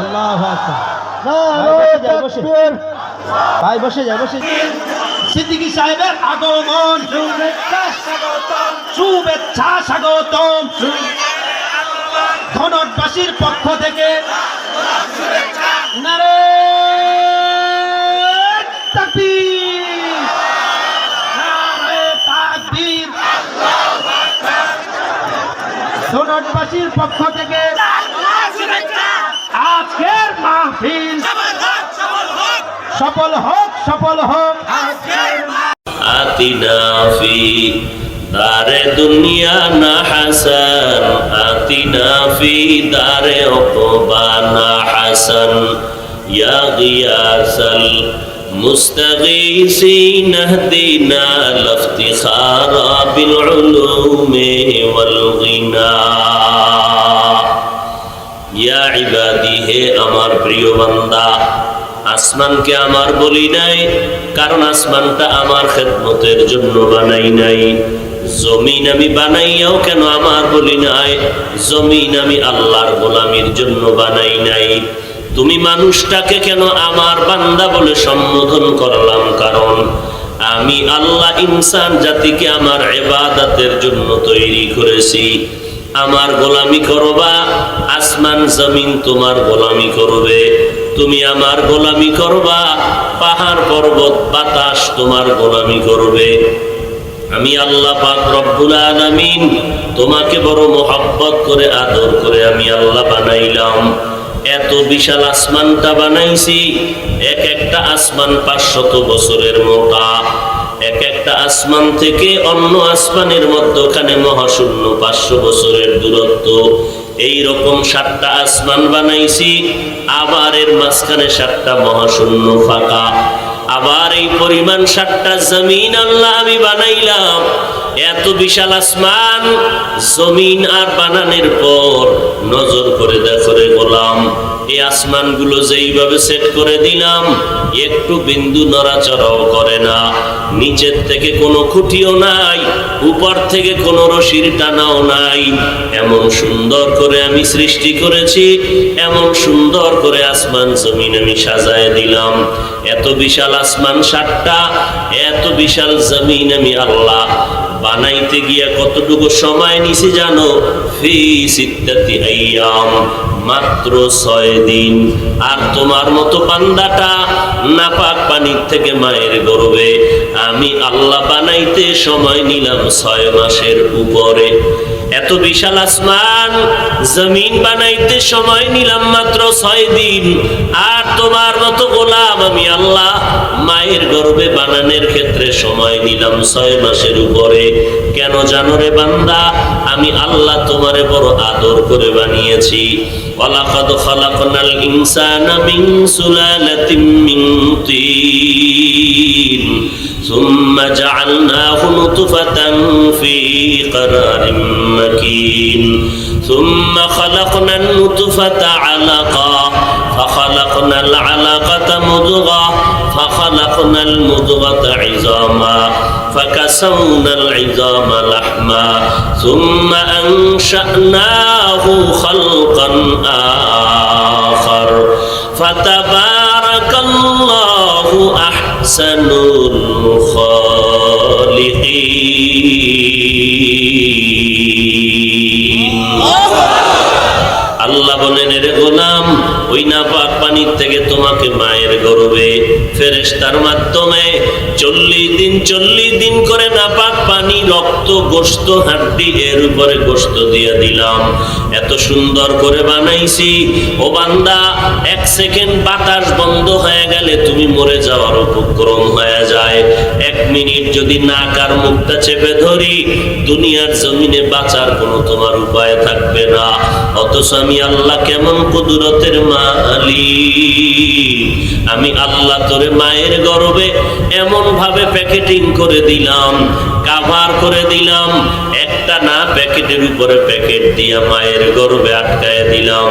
আল্লাহু আকবার। নারায়ে তাকবীর। ভাই বসে যায়, বসে। সিদ্দিকী সাহেবের আগমন, শুভেচ্ছা স্বাগতম, শুভেচ্ছা স্বাগতম। ধনটবাসীর পক্ষ থেকে নারায়ে তাকবীর, নারায়ে তাকবীর। ধনটবাসীর পক্ষ থেকে আজকের মাহফিল সফল হোক, সফল হোক। আতিনা ফি দারে দুনিয়া না হাসান, আতিনা ফি দারে উকবা না হাসান, ইয়া গিয়াসাল মুস্তাগীসিন ইহদিনা লিফতিখারা বিল উলুমি ওয়াল গিনা। ইয়া ইবাদি, হে আমার প্রিয় বান্দা, আসমানকে আমার বলি নাই, কারণ আসমানটা আমার খেদমতের জন্য বানাই নাই। জমিন আমি বানাইয়াও কেন আমার বলি নাই, জমিন আমি আল্লাহর গোলামির জন্য বানাই নাই। তুমি মানুষটাকে কেন আমার বান্দা বলে সম্বোধন করলাম, কারণ আমি আল্লাহ ইনসান জাতিকে আমার ইবাদতের জন্য তৈরি করেছি। আমার গোলামি করবা, আসমান জমিন তোমার গোলামি করবে। তুমি আমার গোলামি করবা, পাহাড় পর্বত বাতাস তোমার গোলামি করবে। আমি আল্লাহ পাক রব্বুল আলামিন তোমাকে বড় মোহাব্বত করে আদর করে আমি আল্লাহ বানাইলাম। এত বিশাল আসমানটা বানাইছি, এক একটা আসমান 500 বছরের মোটা। এক একটা আসমান থেকে অন্য আসমানের মধ্যখানে মহাশূন্য 500 বছরের দূরত্ব। এই রকম 7টা আসমান বানাইছি, আবার এর মাঝখানে 7টা মহাশূন্য ফাঁকা। আবার এই পরিমাণ 7টা জমিন আল্লাহ আমি বানাইলাম। এত বিশাল আসমান জমিন আর বানানোর পর নজর করে দেখো রে গোলাম, এই আসমানগুলো যেইভাবে সেট করে দিলাম, একটু বিন্দু নড়াচড়াও করে না। নিচের থেকে কোনো খুঁটিও নাই, উপর থেকে কোনো রশির টানাও নাই। এমন সুন্দর করে আমি সৃষ্টি করেছি, এমন সুন্দর করে আসমান জমিন আমি সাজায় দিলাম। এত বিশাল আসমান 7টা, এত বিশাল জমিন আমি আল্লাহ বানাইতে গিয়া কতটুকু সময় নিছি জানো? ফি সিত্তাতি আইয়াম, মাত্র 6 দিন। আর তোমার মতো বান্দাটা নাপাক পানির থেকে মায়ের গর্ভে আমি আল্লাহ বানাইতে সময় নিলাম 6 মাসের উপরে। এত বিশাল আসমান জমিন বানাইতে সময় নিলাম মাত্র 6 দিন। আর তোমার মতো গোলাম আমি আল্লাহ মায়ের গর্ভে বানানোর ক্ষেত্রে সময় নিলাম 6 মাসের উপরে। কেন জানো রে বান্দা? আমি আল্লাহ তোমারে বড় আদর করে বানিয়েছি। ওয়ালাকাদ খালাকনাল ইনসানা মিন সুলালাতিন মিন তিন ثم جعلناه نطفة في قرار مكين ثم خلقنا النطفة علقة فخلقنا العلقة مضغة فخلقنا المضغة عظاما فكسونا العظام لحما ثم أنشأناه خلقا آخر فتبارك الله أحسن الخالقين। আল্লাহ বলেন, রে গোলাম, ওই নাপাক পানির থেকে তোমাকে মায়ের গর্ভে ফেরেশতার মাধ্যমে 40 দিন করে নাপাক পানি, রক্ত, গোশত, হাড্ডি, এর উপরে গোশত দিয়ে দিলাম। এত সুন্দর করে বানাইছি। ও বান্দা, 1 সেকেন্ড বাতাস বন্ধ হয়ে গেলে তুমি মরে যাওয়ার উপক্রম হয়ে যায়। 1 মিনিট যদি নাক আর মুখটা চেপে ধরি, দুনিয়ার জমিনে বাঁচার কোনো তোমার উপায় থাকবে না। অথচ আমি আল্লাহ কেমন কুদরতের মালিক! আমি আল্লাহ তোরে মায়ের গর্ভে এমন ভাবে প্যাকেটিং করে দিলাম, কাভার করে দিলাম। একটা না, প্যাকেটের উপরে প্যাকেট দিয়া মায়ের গর্ভে আটকায় দিলাম।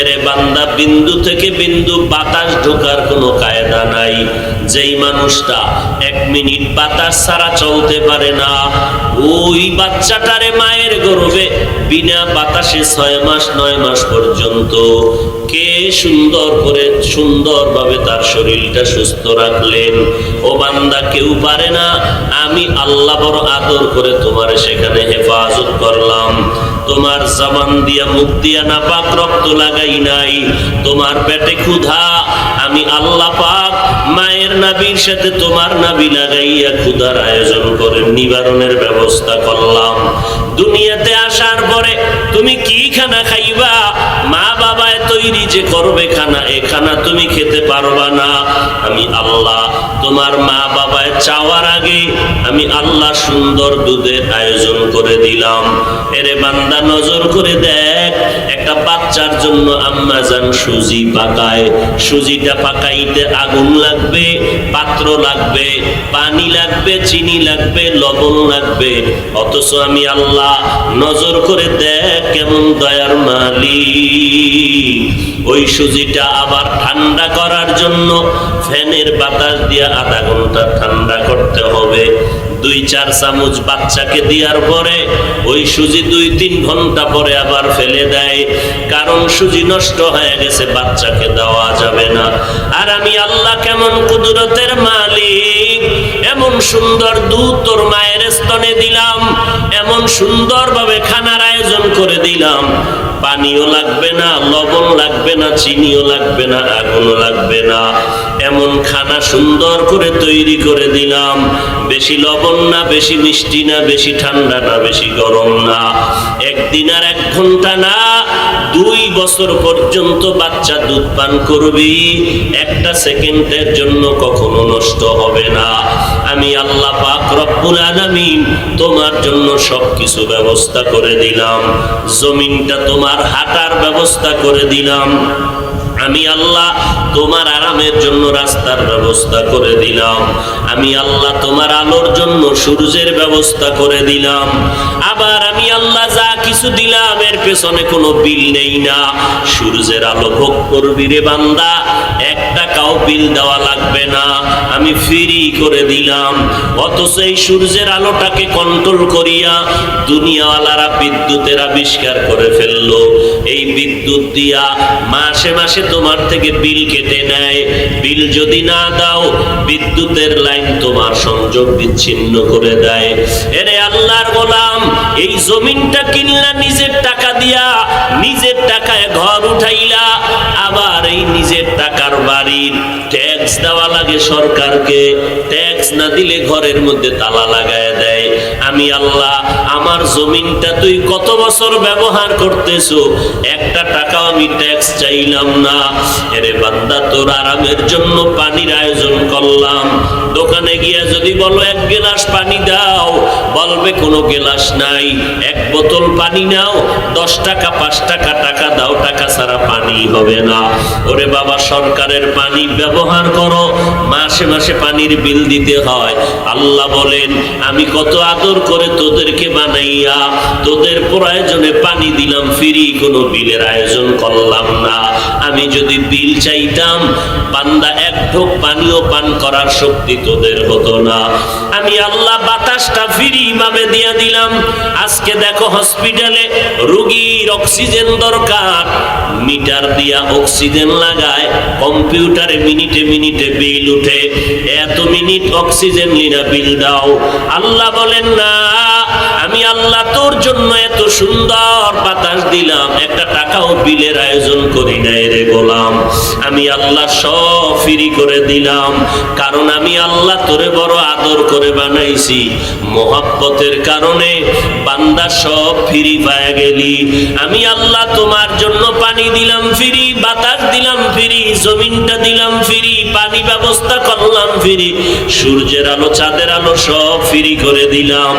এরে বান্দা, বিন্দু থেকে বিন্দু বাতাস ঢোকার কোনো কায়দা নাই। যেই মানুষটা 1 মিনিট বাতাস ছাড়া চলতে পারে না, ওই বাচ্চাটারে মায়ের গর্ভে বিনা বাতাসে 6 মাস 9 মাস পর্যন্ত কে সুন্দরভাবে তার শরীরটা সুস্থ রাখলেন? ও বান্দা, কেউ পারে না। আমি আল্লাহ বড় আদর করে তোমার সেখানে হেফাজত করলাম। তোমার জবান দিয়া মুখ দিয়া নাপাক রক্ত লাগাই নাই। তোমার পেটে ক্ষুধা, আমি আল্লাহ পাক মায়ের নাভির সাথে তোমার নাভি লাগাইয়া ক্ষুধার আয়োজন করে নিবারণের ব্যবস্থা করলাম। দুনিয়াতে আসার পরে তুমি কি খানা খাইবা? মা বাবায় তৈরি যে করবে খানা, এ খানা তুমি খেতে পারবা না। আমি আল্লাহ তোমার মা বাবায় চাওয়ার আগে আমি আল্লাহ সুন্দর দুধের আয়োজন করে দিলাম। এরে বান্দা, নজর করে দেখ, একটা বাচ্চার জন্য আম্মা জান সুজি পাকায়। সুজিটা পাকাইতে আগুন লাগবে, পাত্র লাগবে, পানি লাগবে, চিনি লাগবে, লবণ লাগবে। অথচ আমি আল্লাহ, নজর করে দেখ কেমন দয়ার মালিক, ওই সুজিটা আবার ঠান্ডা করার জন্য ফ্যানের বাতাস দিয়ে আধা ঘন্টা ঠান্ডা করতে হবে। 2-4 চামচ বাচ্চাকে দেওয়ার পরে ওই সুজি 2-3 ঘন্টা পরে আবার ফেলে দেয়, কারণ সুজি নষ্ট হয়ে গেছে, বাচ্চাকে দেওয়া যাবে না। আর আমি আল্লাহ কেমন কুদরতের মালিক, এমন সুন্দর দুধ তোর মায়ের স্তনে দিলাম, এমন সুন্দরভাবে খানার আয়োজন করে দিলাম। পানিও লাগবে না, লবণ লাগবে না, চিনিও লাগবে না, আগুনও লাগবে না, এমন খানা সুন্দর করে তৈরি করে দিলাম। বেশি লবণ না, বেশি মিষ্টি না, বেশি ঠান্ডা না, বেশি গরম না। 1 দিন আর 1 ঘন্টা না, 2 বছর পর্যন্ত বাচ্চা দুধ পান করবি, 1টা সেকেন্ডের জন্য কখনো নষ্ট হবে না। আমি আল্লাহ পাক রব্বুল আলামিন তোমার জন্য সবকিছু ব্যবস্থা করে দিলাম। জমিনটা তোমার হাঁটার ব্যবস্থা করে দিলাম। আমি আল্লাহ তোমার আরামের জন্য রাস্তার ব্যবস্থা করে দিলাম। আমি আল্লাহ তোমার আলোর জন্য সূর্যের ব্যবস্থা করে দিলাম। আবার আমি আল্লাহ যা কিছু দিলাম এর পেছনে কোনো বিল নেই না। সূর্যের আলো ভোগ করবি রে বান্দা, 1 টাকাও বিল দেওয়া লাগবে না, আমি ফ্রি করে দিলাম। অথচ এই সূর্যের আলোটাকে কন্ট্রোল করিয়া দুনিয়াওয়ালারা বিদ্যুতের আবিষ্কার করে ফেললো। এই বিদ্যুৎ দিয়া মাসে মাসে তোমার থেকে বিল কেটে নেয়। বিল যদি না দাও, বিদ্যুতের লাইন তোমার সংযোগ বিচ্ছিন্ন করে দেয়। এরে আল্লাহর গোলাম, এই জমিনটা কিনলা নিজের টাকা দিয়া, নিজের টাকায় ঘর উঠাইলা, আবার এই নিজের টাকার বাড়ির ট্যাক্স দেওয়া লাগে সরকারকে। ট্যাক্স না দিলে ঘরের মধ্যে তালা লাগায় দেয়। আমি আল্লাহ, আমার জমিনটা তুই কত বছর ব্যবহার করতেছো, 1টা টাকাও আমি ট্যাক্স চাইলাম না। এরে বান্দা, তোর আরামের জন্য পানির আয়োজন করলাম। দোকানে গিয়া যদি বলো 1 গ্লাস পানি দাও, বলবে কোনো গ্লাস নাই। 1 বোতল পানি নাও, 10 টাকা 5 টাকা টাকা দাও, টাকা ছাড়া পানি হবে না। ওরে বাবা, সরকারের পানি ব্যবহার করো, মাসে মাসে পানির বিল দিতে হয়। আল্লাহ বলেন, আমি কত আদর করে তোদেরকে বানাইয়া তোদের প্রয়োজনে পানি দিলাম, ফ্রি কোনো বিলের আয়োজন করলাম না। আমি যদি বিল চাইতাম, বান্দা 1 ঢোক পানিও পান করার শক্তি তোদের হতো না। আমি আল্লাহ বাতাসটা ফ্রি ভাবে দিয়া দিলাম। আজকে দেখো হসপিটালে রোগীর অক্সিজেন দরকার, মিটার দিয়া অক্সিজেন লাগায়, কম্পিউটারে মিনিটে মিনিটে বিল উঠে, এত মিনিট অক্সিজেন নিরা বিল দাও। আল্লাহ বলেন না, আমি আল্লাহ তোর জন্য এত সুন্দর বাতাস দিলাম, 1টা টাকাও বিলের আয়োজন করি নাই রে গোলাম। আমি আল্লাহ সব ফ্রি করে দিলাম, কারণ আমি আল্লাহ তোরে বড় আদর করে বানাইছি। মোহাব্বতের কারণে বান্দা সব ফ্রি পায় গেলি। আমি আল্লাহ তোমার জন্য পানি দিলাম ফ্রি, বাতাস দিলাম ফ্রি, জমিনটা দিলাম ফ্রি, পানি ব্যবস্থা করলাম ফ্রি, সূর্যের আলো চাঁদের আলো সব ফ্রি করে দিলাম।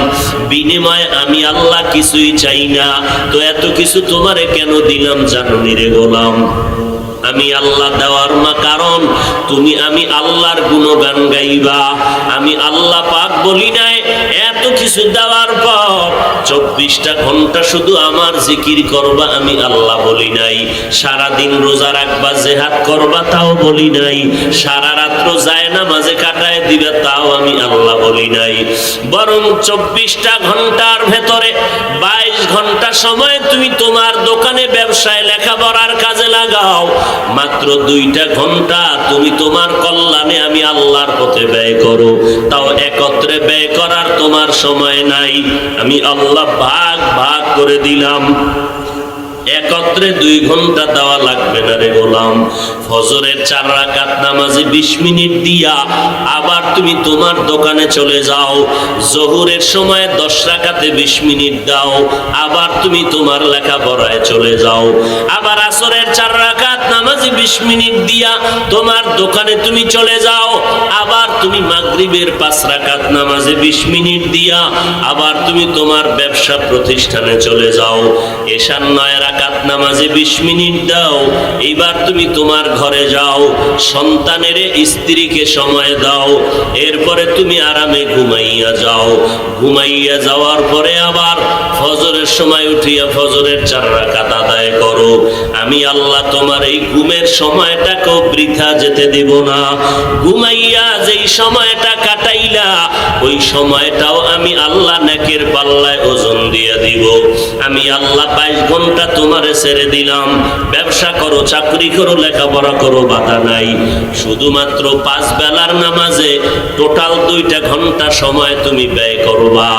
বিনিময়ে আমি আল্লাহ কিছুই চাই না। তো এত কিছু তোমারে কেন দিলাম জানো নি রে গোলাম? আমি আল্লাহ দেওয়ার কারণ তুমি আমি আল্লাহর গুণগান গাইবা। আমি আল্লাহ পাক বলি নাই এত কিছু দেওয়ার পর 24টা ঘন্টা শুধু আমার জিকির করবা, আমি আল্লাহ বলি নাই। সারাদিন রোজা রাখবা, জিহাদ করবা, তাও বলি নাই। সারা রাত্র যায় নামাজে কাটায় দিবে, তাও আমি আল্লাহ বলি নাই। বরং 24টা ঘন্টার ভেতরে 22 ঘন্টা সময় তুমি তোমার দোকানে ব্যবসায় লেখাপড়ার কাজে লাগাও, মাত্র 2টা ঘন্টা তুমি তোমার কল্যাণে আমি আল্লাহর পথে ব্যয় করো। তাও একত্রে ব্যয় করার তোমার সময় নাই। আমি আল্লাহ ভাগ ভাগ করে দিলাম। একত্রে 2 ঘন্টা দেওয়া লাগবে না রে গোলাম। ফজরের 4 রাকাত নামাজে 20 মিনিট দিয়া আবার তুমি তোমার দোকানে চলে যাও। জোহরের সময় 10 রাকাতে 20 মিনিট দাও, আবার তুমি তোমার লেখাপড়ায় চলে যাও। আবার আসরের 4 রাকাত নামাজে 20 মিনিট দিয়া তোমার দোকানে তুমি চলে যাও। আবার তুমি মাগরিবের 5 রাকাত নামাজে 20 মিনিট দিয়া আবার তুমি তোমার ব্যবসা প্রতিষ্ঠানে চলে যাও। এশার 9 রাকাত নামাজে 20 মিনিট দাও, এইবার তুমি তোমার ঘরে যাও। সন্তানের স্ত্রীকে সময় দাও, এরপরে তুমি আরামে ঘুমাইয়া যাও। ঘুমাইয়া যাওয়ার পরে আবার ফজরের সময় উঠিয়া ফজরের 4 রাকাত আদায় করো। আমি আল্লাহ তোমার এই ঘুমের সময়টাকেও বৃথা যেতে দেব না। ঘুমাইয়া যেই সময়টা কাটাইলা ওই সময়টাও আমি আল্লাহ নেকের পাল্লায় ওজন দিয়ে দিব। আমি আল্লাহ 22 ঘন্টা তোমারে ছেড়ে দিলাম। ব্যবসা করো, চাকরি করো, লেখাপড়া করো, বাধা নাই। শুধুমাত্র 5 বেলার নামাজে টোটাল 2টা ঘন্টা সময় তুমি ব্যয় করবা।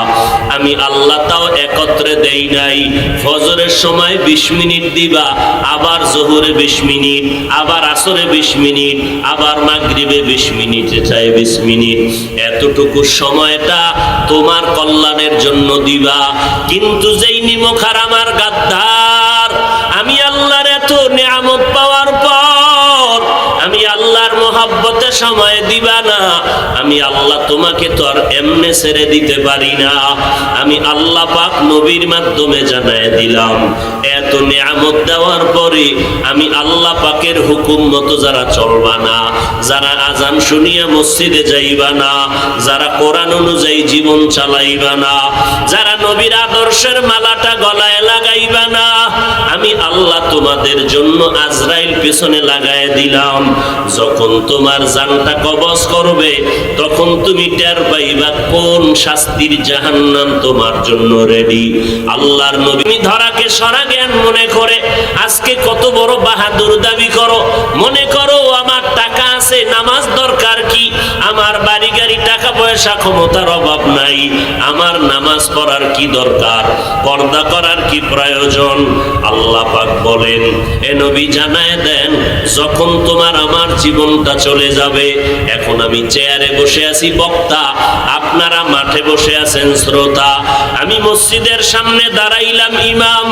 আমি আল্লাহ তাও একত্রে দেই নাই। ফজরের সময় 20 মিনিট দিবা, আবার জোহরে 20 মিনিট, আবার আসরে 20 মিনিট, আবার মাগরিবে 20 মিনিট, চাই 20 মিনিট। এতটুকু সময়টা তোমার কল্যাণের জন্য দিবা। কিন্তু যেই নিমখার আমার গাদ্দার, আমি আল্লাহর এত নিয়ামত পাওয়ার পর আমি আল্লাহর মোহাব্বতে সময় দিবা না। আমি আল্লাহ তোমাকে তো আর এমনে ছেড়ে দিতে পারি না। আমি আল্লাহ পাক নবীর মাধ্যমে জানায় দিলাম, এত নিয়ামত দেওয়ার পরে আমি আল্লাহ পাকের হুকুম মতো যারা চলবা না, যারা আজান শুনিয়া মসজিদে যাইবা না, যারা কোরআন অনুযায়ী জীবন চালাইবা না, যারা নবীর আদর্শের মালাটা গলায় লাগাইবা না, আমি আল্লাহ তোমাদের জন্য আজরাইল পেছনে লাগায় দিলাম। যখন তোমার জানটা কবজ করবে তখন তুমি টের পাইবা কোন শাস্তির জাহান্নাম তোমার জন্য রেডি। আল্লাহর নবী ধরাকে সরা জ্ঞান মনে করে আজকে কত বড় বাহাদুর দাবি করো। মনে করো আমার টাকা আছে, নামাজ দরকার কি? আমার বাড়ি গাড়ি টাকা পয়সা ক্ষমতার অভাব নাই, আমার নামাজ পড়ার কি দরকার? পর্দা করার কি প্রয়োজন? আল্লাহ পাক বলেন, এ নবী জানায় দেন, যখন তোমার আমার জীবনটা চলে যাবে, এখন আমি চেয়ারে বসে আছি বক্তা, আপনারা মাঠে বসে আছেন শ্রোতা, আমি মসজিদের সামনে দাঁড়াইলাম ইমাম,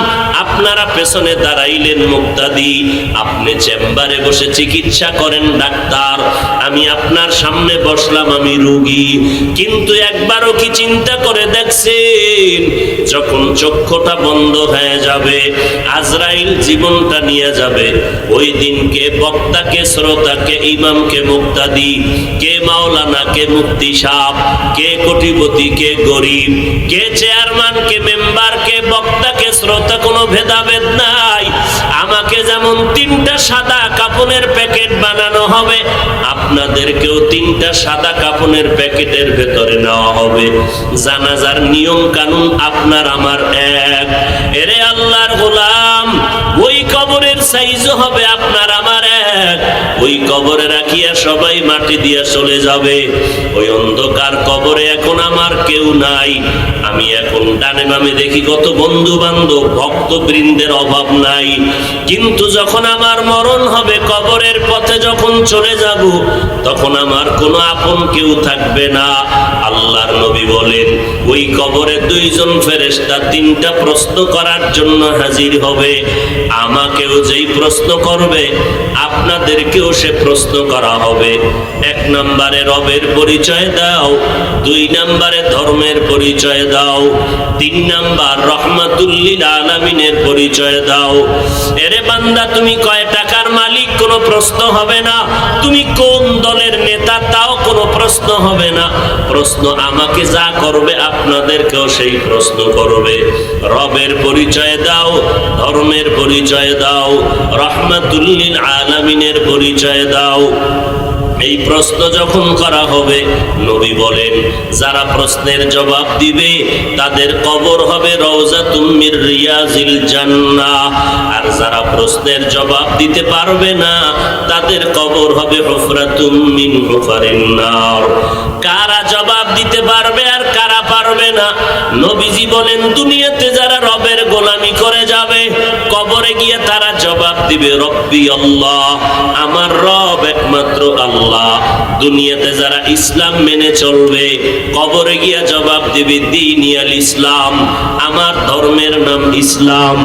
আপনারা পেছনে দাঁড়াইলেন মুক্তাদি, আপনি চেম্বারে বসে চিকিৎসা করেন ডাক্তার, আমি আপনার সামনে বসলাম আমি রোগী। কিন্তু একবারও কি চিন্তা করে দেখছেন যখন চক্ষুটা বন্ধ হয়ে যাবে, আজরাইল জীবনটা নিয়ে যাবে, ওই দিন কে বক্তা, কে শ্রোতা, কে ইমাম, কে মুক্তাদি, কে মাওলানা, কে মুফতি সাহেব, কে কোটিপতি, কে গরিব, কে চেয়ারম্যান, কে মেম্বার, কে বক্তা, কে শ্রোতা, কোনো ভেদাভেদ নাই। আমাকে যেমন 3টা সাদা কাপড়ের প্যাকেট বানানো হবে, আপনাদেরকেও 3টা সাদা কাপড়ের প্যাকেটের ভেতরে নেওয়া হবে। জানাজার নিয়ম কানুন আপনার আমার এক। এরে আল্লাহর গোলাম, ওই কবরের সাইজ হবে আপনার আমার এক। ওই কবরে রাখিয়া সবাই মাটি দিয়া চলে যাবে। ওই অন্ধকার কবরে এখন আমার কেউ নাই। আমি এখন ডানে বামে দেখি কত বন্ধু বান্ধব, ভক্ত বৃন্দের অভাব নাই। কিন্তু যখন আমার মরণ হবে, কবরের পথে যখন চলে যাব, তখন আমার কোনো আপন কেউ থাকবে না। আল্লাহর নবী বলেন, ওই কবরে 2 জন ফেরেশতা 3টা প্রশ্ন করার জন্য হাজির হবে। আমাকেও যেই প্রশ্ন করবে, আপনাদেরকেও সে প্রশ্ন করা হবে। 1 নম্বরে রবের পরিচয় দাও, 2 নম্বরে ধর্মের পরিচয় দাও, 3 নম্বর রহমাতুল লিল আলামিনের পরিচয় দাও। এরে বান্দা, তুমি কয় টাকা বাসার মালিক কোনো প্রশ্ন হবে না, তুমি কোন দলের নেতা তাও কোনো প্রশ্ন হবে না। প্রশ্ন আমাকে যা করবে আপনাদেরকেও সেই প্রশ্ন করবে। রবের পরিচয় দাও, ধর্মের পরিচয় দাও, রাহমাতুল লিল আলামিনের পরিচয় দাও। এই প্রশ্ন যখন করা হবে, নবী বলেন যারা প্রশ্নের জবাব দিবে তাদের কবর হবে রওজাতুম মির রিয়াজিল জান্নাহ, আর যারা প্রশ্নের জবাব দিতে পারবে না তাদের কবর হবে হুফরাতুম মিন হুফারিন নার। কারা জবাব দিতে পারবে আর কারা পারবে না? নবীজি বলেন দুনিয়াতে যারা রবের গোলামি করে যাবে, কবরে গিয়ে তারা জবাব দিবে রব্বি আল্লাহ, আমার রব একমাত্র আল্লাহ। দুনিয়াতে যারা ইসলাম মেনে চলবে, কবরে গিয়া জবাব দিবে দীনিয়াল ইসলাম, আমার ধর্মের নাম ইসলাম।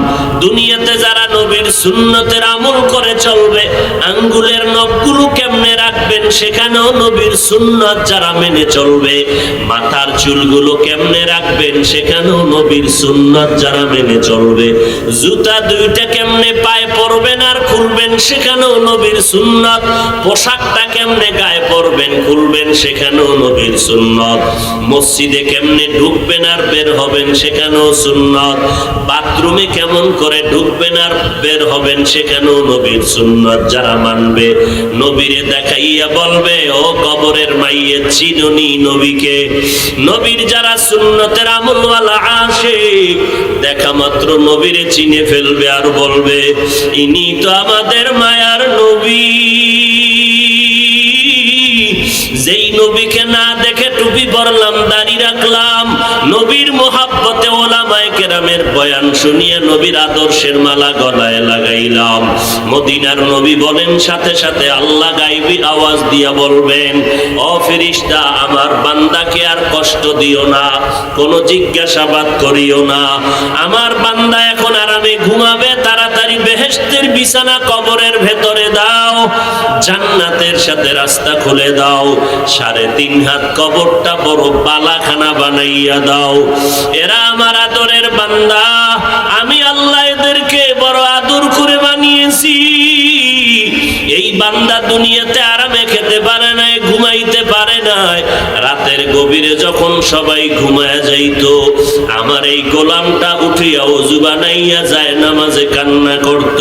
দুনিয়াতে যারা নবীর সুন্নতের আমল করে চলবে, আঙ্গুলের নখগুলো কেমনে রাখবেন সেখানেও নবীর সুন্নত যারা মেনে চলবে, মাথার চুলগুলো কেমনে রাখবেন সেখানেও নবীর সুন্নত যারা মেনে চলবে, জুতা দুইটা কেমনে পায়ে পরবেন আর খুলবেন সেখানেও নবীর সুন্নত, পোশাকটা কেমনে গায়ে পরবেন খুলবেন সেখানেও নবীর সুন্নত, মসজিদে কেমনে ঢুকবেন আর বের হবেন সেখানেও সুন্নত, বাথরুমে কেমন করে ঢুকবেন আর বের হবেন সেখানেও নবীর সুন্নত যারা মানবে, নবীরে দেখাইয়া বলবে ও কবরের মাইয়ে চিনুনি নবীকে। নবীর যারা সুন্নতের আমলওয়ালা আশিক, দেখা মাত্র নবীরে চিনে ফেলবে আর বলবে ইনি তো আমাদের মায়ার নবী। যেই নবীকে না দেখে টুপি পরলাম, দাড়ি রাখলাম, নবীর মোহাব্বতে ওলামায়ে কেরামের বয়ান শুনিয়ে নবীর আদর্শের মালা গলায় লাগাইলাম, মদিনার নবী বলেন সাথে সাথে আল্লাহ গায়বী আওয়াজ দিয়া বলবেন ও ফেরেশতা আমার বান্দাকে আর কষ্ট দিও না, কোনো জিজ্ঞাসাবাদ করিও না, আমার বান্দা এখন আরামে ঘুমাবে, তাড়াতাড়ি বেহেশতের বিছানা কবরের ভেতরে দাও, জান্নাতের সাথে রাস্তা খুলে দাও, 3.5 হাত কবরটা বড় পালাখানা বানাইয়া দাও। এরা আমার আদরের বান্দা, আমি আল্লাহ এদেরকে বড় আদর করে বানিয়েছি। এই বান্দা দুনিয়াতে আরামে খেতে পারে নাই, ঘুমাইতে পারে নাই, রাতের গভীরে যখন সবাই ঘুমায়া যাইতো, আমার এই গোলামটা উঠিয়া ওযু বানাইয়া যায় নামাজে কান্না করত,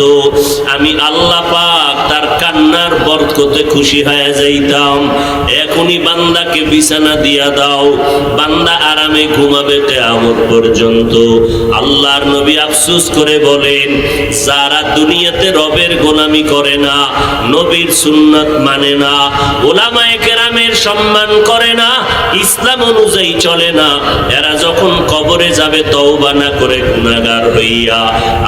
আমি আল্লাহ পাক তার কান্নার বরকতে খুশি হয়ে যাইতাম। এখনই বান্দাকে বিছানা দিয়া দাও, বান্দা আরামে ঘুমাবে কিয়ামত পর্যন্ত। আল্লাহর নবী আফসোস করে বলেন যারা দুনিয়াতে রবের গোলামি করে না, নবীর সুন্নাত মানে না, ওলামায়ে কেরামের সম্মান করে না, ইসলাম অনুযায়ী চলে না, এরা যখন কবরে যাবে তওবা না করে গুনাহগার হইয়া,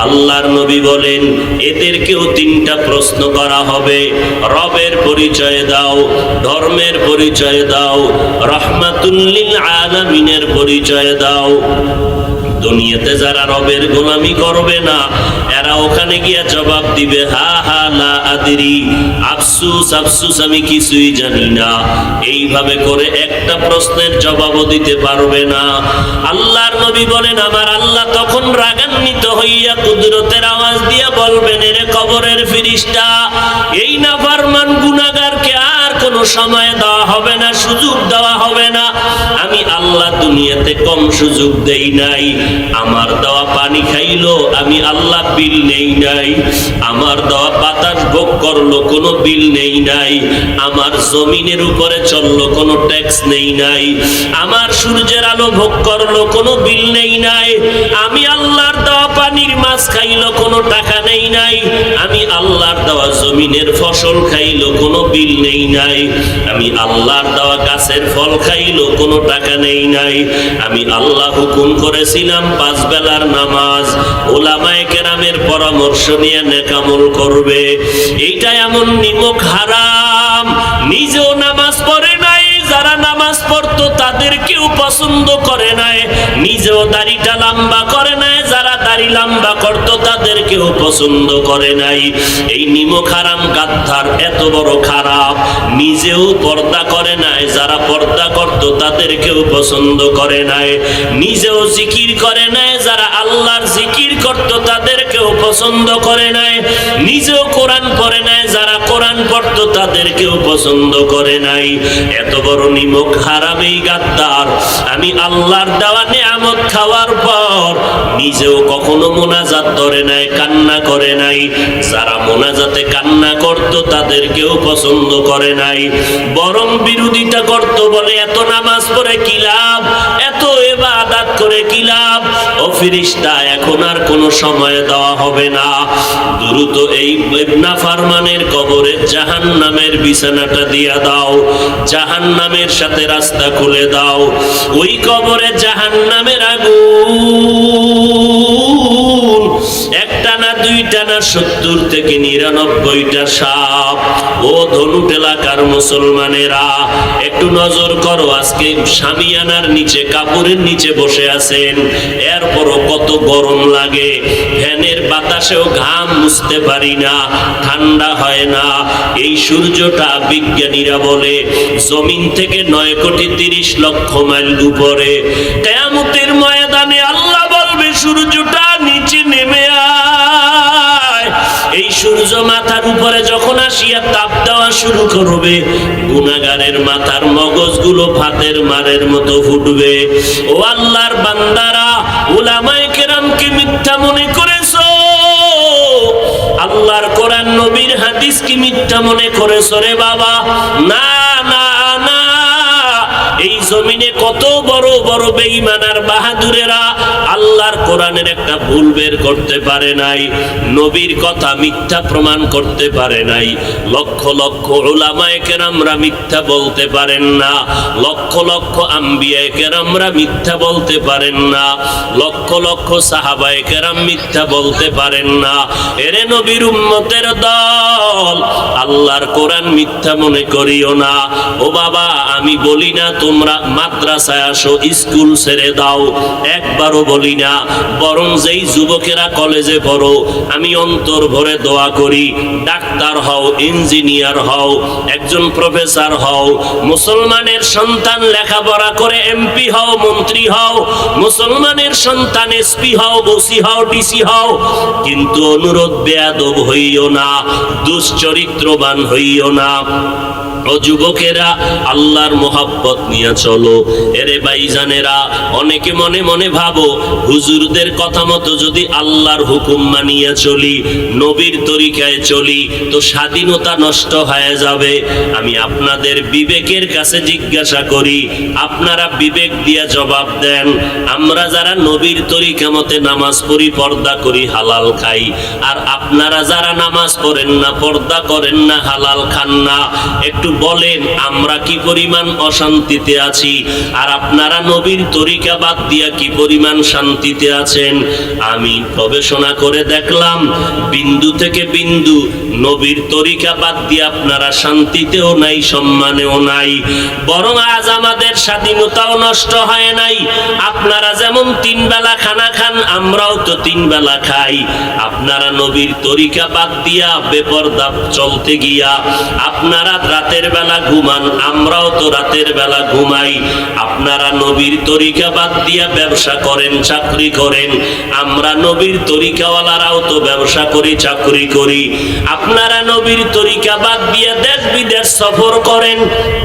আল্লাহর নবী বলেন এদেরকেও 3টা প্রশ্ন করা হবে, রবের পরিচয় দাও, ধর্মের পরিচয় দাও, রাহমাতুল লিল আলামিনের পরিচয় দাও। দুনিয়াতে যারা রবের গোলামি করবে না, এরা ওখানে গিয়ে জবাব দিবে হা হা লা আদরি, আফসুস আফসুস আমি কিছুই জানি না। এইভাবে করে একটা প্রশ্নের জবাবও দিতে পারবে না। আল্লাহর নবী বলেন আমার আল্লাহ তখন রাগান্বিত হইয়া কুদরতের আওয়াজ দিয়া বলবেন এরে কবরের ফেরেশতা, এই নাফরমান গুনাহগারকে আর কোনো সময় দেওয়া হবে না, সুযোগ দেওয়া হবে না। আমি আল্লাহ দুনিয়াতে কম সুযোগ দেই নাই, আমার দেওয়া পানি খাইলো আমি আল্লাহ বিল নেই নাই, আমার দেওয়া বাতাস ভোগ করলো কোনো বিল নেই নাই, আমার জমিনের উপরে চললো কোনো ট্যাক্স নেই নাই, আমার সূর্যের আলো ভোগ করলো কোনো বিল নেই নাই, আমি আল্লাহর দেওয়া পানির মাছ খাইলো কোনো টাকা নেই নাই, আমি আল্লাহর দেওয়া জমিনের ফসল খাইলো কোনো বিল নেই নাই, আমি আল্লাহর দেওয়া গাছের ফল খাইলো কোনো টাকা নেই নাই, আমি আল্লাহ হুকুম করেছিলাম 5 বেলার নামাজ, ওলামায়ে কেরামের পরামর্শ নিয়ে নেক আমল করবে। এইটা এমন নিমক হারাম, নিজেও নামাজ পড়ে নাই, যারা নামাজ পড়তো তাদেরকেও পছন্দ করে নাই, নিজেও দাড়িটা লম্বা করে নাই, যারা দাড়ি লম্বা করতো তাদেরকেও পছন্দ করে নাই। এই নিমক হারাম গাদ্দার এত বড় খারাপ, নিজেও পর্দা করে নাই, যারা পর্দা করতো তাদেরকেও পছন্দ করে নাই, নিজেও জিকির করে নাই, যারা আল্লাহর জিকির করতো তাদেরকেও পছন্দ করে নাই, নিজেও কোরআন পড়ে তাদেরকেও পছন্দ করে নাই। এত বড় নিমক হারামি গাদ্দার, আমি আল্লাহর দেওয়া নিয়ামত খাওয়ার পর নিজেও কখনো মোনাজাত ধরে নাই, কান্না করে নাই। যারা মোনাজাতে কান্না করত তাদেরকেও পছন্দ করে নাই, বরং বিরোধিতা করত, বলে এত নামাজ পড়ে কি লাভ, এত ইবাদত করে কি লাভ, ও ফেরেশতা এখন আর কোনো সময় দেওয়া হবে না, দ্রুত এই নাফরমানের কবরে জাহান্নামের বিছানাটা দিয়া দাও, জাহান্নামের সাথে রাস্তা খুলে দাও। ওই কবরে জাহান্নামের আগুন একটা না দুইটা না 70 থেকে 99টা সাপ। ও ধনুট এলাকার মুসলমানেরা একটু নজর করো, আজকে শামিয়ানার নিচে কাপড়ের নিচে বসে আছেন, এরপরও কত গরম লাগে, ফ্যানের বাতাসেও ঘাম মুছতে পারি না, ঠান্ডা হয় না। এই সূর্যটা বিজ্ঞানীরা বলে জমিন থেকে 9,30,00,000 মাইল উপরে। কিয়ামতের ময়দানে আল্লাহ বলবে সূর্যটা নিচে নেমে আয়। এই সূর্য মাথার উপরে যখন আসিয়া তাপ দেওয়া শুরু করবে, গুনাহগারের মাথার মগজগুলো ভাতের মারের মতো ফুটবে। ও আল্লাহর বান্দারা, উলামায়ে কেরামকে মিথ্যা মনে করেছো, আল্লাহর কোরআন নবীর হাদিস কি মিথ্যা মনে করেছো রে বাবা? না না না, এই জমিনে কত বড় বড় বেঈমান আর বাহাদুরেরা আল্লাহর কোরআনের একটা ভুল বের করতে পারে নাই, নবীর কথা মিথ্যা প্রমাণ করতে পারে নাই। লক্ষ লক্ষ উলামায়ে কেরামরা মিথ্যা বলতে পারেন না, লক্ষ লক্ষ আম্বিয়ায়ে কেরামরা মিথ্যা বলতে পারেন না, লক্ষ লক্ষ সাহাবায়ে কেরাম মিথ্যা বলতে পারেন না। এরে নবীর উম্মতের দল, আল্লাহর কোরআন মিথ্যা মনে করিও না। ও বাবা, আমি বলি না তোমরা মাদ্রাসায় আসো, স্কুল ছেড়ে দাও, একবারও বলি না, বরং যেই যুবকেরা কলেজে পড়ো, আমি অন্তর ভরে দোয়া করি, ডাক্তার হও, ইঞ্জিনিয়ার হও, একজন প্রফেসর হও, মুসলমানের সন্তান লেখাপড়া করে এমপি হও, মন্ত্রী হও, মুসলমানের সন্তান এসপি হও, ওসি হও, ডিসি হও, কিন্তু অনুরোধ বেয়াদব হইও না, দুশ্চরিত্রবান হইও না। ও যুবকেরা, আল্লাহর মোহাব্বত নিয়ে চলো। এরে ভাইজানেরা, অনেকে মনে মনে ভাবো হুজুরদের কথা মতো যদি আল্লাহর হুকুম মানিয়ে চলি, নবীর তরিকায় চলি, তো স্বাধীনতা নষ্ট হয়ে যাবে। আমি আপনাদের বিবেকের কাছে জিজ্ঞাসা করি, আপনারা বিবেক দিয়ে জবাব দেন। আমরা যারা নবীর তরিকা মতে নামাজ পড়ি, পর্দা করি, হালাল খাই, আর আপনারা যারা নামাজ পড়েন না, পর্দা করেন না, হালাল খান না, একটু বলেন আমরা কি পরিমাণ অশান্তিতে আছি, আর আপনারা নবীর তরিকা বাদ দিয়া কি পরিমাণ শান্তিতে আছেন। আমি গবেষণা করে দেখলাম, বিন্দু থেকে বিন্দু নবীর তরিকা বাদ দিয়ে আপনারা শান্তিতেও নাই, সম্মানেও নাই, বরং আজ আমাদের স্বাধীনতাও নষ্ট হয় নাই। আপনারা যেমন 3 বেলা খানা খান, আমরাও তো 3 বেলা খাই। আপনারা নবীর তরিকা বাদ দিয়া বেপরদা চলতে গিয়া আপনারা রাতের বেলা ঘুমান, আমরাও তো রাতের বেলা ঘুমাই। আপনারা নবীর তরিকা বাদ দিয়া ব্যবসা করেন, চাকরি করেন, আমরা নবীর তরিকাওয়ালারাও তো ব্যবসা করি, চাকরি করি। আপনারা নবীর তরিকা বাদ দিয়ে দেশ বিদেশ সফর করেন,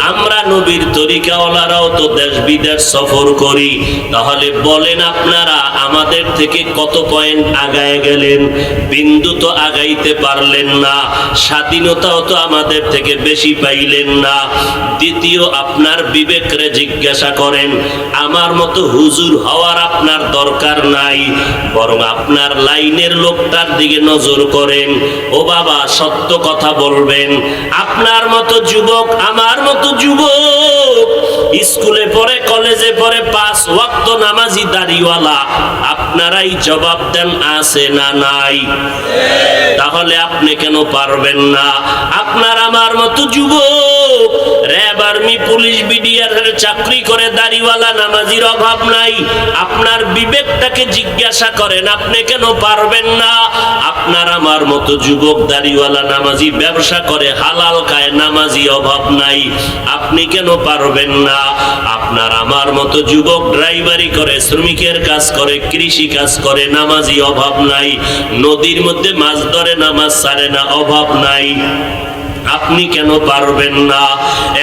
আমরা নবীর তরিকাওয়ালারাও তো দেশ বিদেশ সফর করি। তাহলে বলেন আপনারা আমাদের থেকে কত পয়েন্ট আগায় গেলেন? বিন্দু তো আগাইতে পারলেন না, স্বাধীনতাও তো আমাদের থেকে বেশি পাইলেন না। দ্বিতীয়, আপনার বিবেকরে জিজ্ঞাসা করেন, আমার মতো হুজুর হওয়ার আপনার দরকার নাই, বরং আপনার লাইনের লোকটার দিকে নজর করেন। ও বাবা, সত্য কথা বলবেন। আপনার মতো যুবক, আমার মতো যুবক, স্কুলে পড়ে, কলেজে পড়ে, 5 ওয়াক্ত নামাজি দাড়িওয়ালা, আপনারাই জবাব দেন আছে না নাই? তাহলে আপনি কেন পারবেন না? আপনার আমার মতো যুবক র্যাব, আর্মি, পুলিশ, বিডিআর চাকরি করে দাড়িওয়ালা নামাজির অভাব নাই। আপনার বিবেকটাকে জিজ্ঞাসা করেন, আপনি কেন পারবেন না? আপনার আমার মতো যুবক দাড়িওয়ালা নামাজি ব্যবসা করে, হালাল খায়, নামাজি অভাব নাই, আপনি কেন পারবেন না? আপনার আমার মতো যুবক ড্রাইভারি করে, শ্রমিকের কাজ করে, কৃষি কাজ করে, নামাজি অভাব নাই, নদীর মধ্যে মাছ ধরে, নামাজ ছাড়ে না, অভাব নাই। আপনি কেন পারবেন না?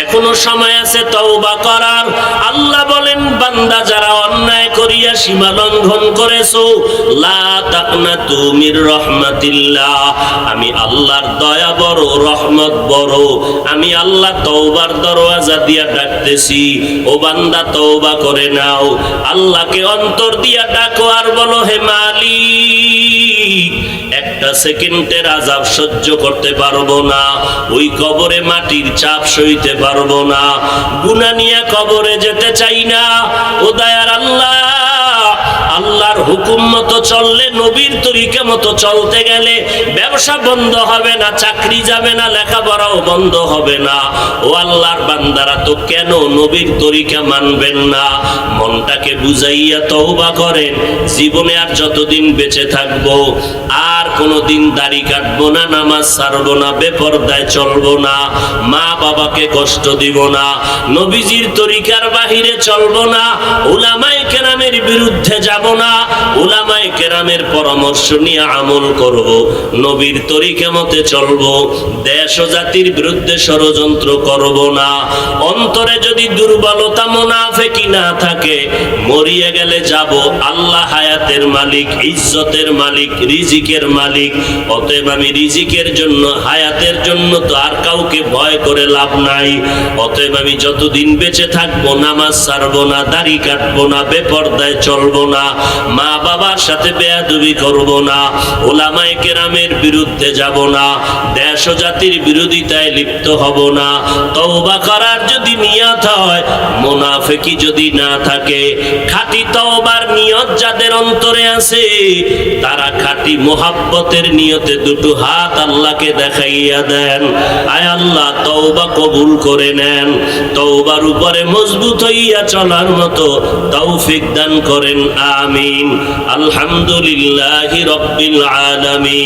এখনো সময় আছে তওবা করার। আল্লাহ বলেন, বান্দা যারা অন্যায় করিয়া সীমা লঙ্ঘন করেছো, লা তাকনাতু মির রাহমাতিল্লাহ, আমি আল্লাহর দয়া বড়, রহমত বড়। আমি আল্লাহ তওবার দরওয়াজা দিয়া ডাকতেছি, ও বান্দা তওবা করে নাও। আল্লাহকে অন্তর দিয়া ডাকো আর বলো, হে মালিক, একটা সেকেন্ডের আযাব সহ্য করতে পারবো না, ওই কবরে মাটির চাপ সইতে পারবো না, গুনাহ নিয়ে কবরে যেতে চাই না। ও দয়ার আল্লাহ, আল্লাহর হুকুম মতো চললে, নবীর তরিকা মতো চলতে গেলে ব্যবসা বন্ধ হবে না, চাকরি যাবে না, লেখাপড়াও বন্ধ হবে না। ও আল্লাহর বান্দারা তো কেন নবীর তরিকা মানবেন না? মনটাকে বুঝাইয়া তওবা করেন। জীবনে আর যতদিন বেঁচে থাকবো আর কোনোদিন দাড়ি কাটবো না, নামাজ ছাড়বো না, বেপরদায় চলবো না, মা বাবাকে কষ্ট দিব না, নবীজির তরিকার বাহিরে চলবো না, উলামায়ে কেরামের বিরুদ্ধে যাব না, উলামায়ে কেরামের পরামর্শ নিয়ে আমল করব, নবীর তরিকা মতে চলবো, দেশ ও জাতির বিরুদ্ধে ষড়যন্ত্র করব না। অন্তরে যদি দুর্বলতা, মুনাফিকি না থাকে, মরিয়ে গেলে যাব। আল্লাহ হায়াতের মালিক, ইজ্জতের মালিক, রিজিকের মালিক। অতএব আমি রিজিকের জন্য, হায়াতের জন্য তো আর কাউকে ভয় করে লাভ নাই। অতএব আমি যতদিন বেঁচে থাকবো নামাজ ছাড়বো না, দাড়ি কাটবো না, বেপরদায় চলবো না, মা বাবার সাথে বেয়াদবি করব না, উলামায়ে কেরামের বিরুদ্ধে যাব না, দেশ ও জাতির বিরোধিতায় লিপ্ত হব না। তওবা করার যদি নিয়ত হয়, মুনাফিকি যদি না থাকে, খাঁটি তওবার নিয়ত যাদের অন্তরে আছে, তারা খাঁটি মুহাব্বতের নিয়তে দুটো হাত আল্লাহকে দেখাইয়া দেন, আয় আল্লাহ তওবা কবুল করে নেন। তওবার উপরে মজবুত হইয়া চলার মতো তৌফিক দান করেন, আমিন। আলহামদুলিল্লাহি রাব্বিল আলামিন।